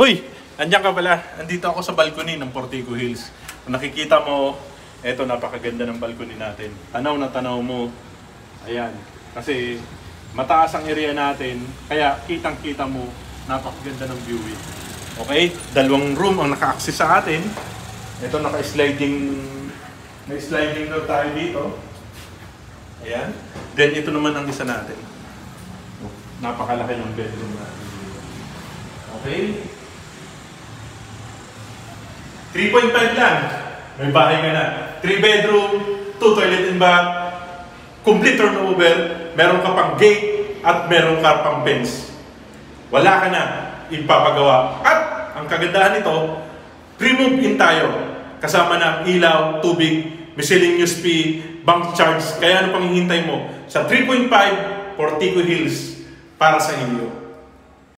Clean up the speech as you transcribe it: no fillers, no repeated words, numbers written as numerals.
Uy! Andiyan ka pala. Andito ako sa balcony ng Portico Hills. Kung nakikita mo, eto napakaganda ng balcony natin. Tanaw na tanaw mo. Ayan. Kasi mataas ang area natin, kaya kitang-kita mo, napakaganda ng view. Okay? Dalawang room ang naka-access sa atin. Ito naka-sliding, may sliding door tayo dito. Ayan. Then ito naman ang isa natin. Napakalaki ng bedroom natin. Okay? 3.5 lang. May bahay ka na. 3 bedroom, 2 toilet and bath, complete turnover, meron ka pang gate at meron ka pang fence. Wala ka na ipapagawa. At ang kagandahan nito, pre-move-in tayo. Kasama na ilaw, tubig, miscellaneous fee, bank charge. Kaya ano pang hihintay mo? Sa 3.5 Portico Hills para sa inyo.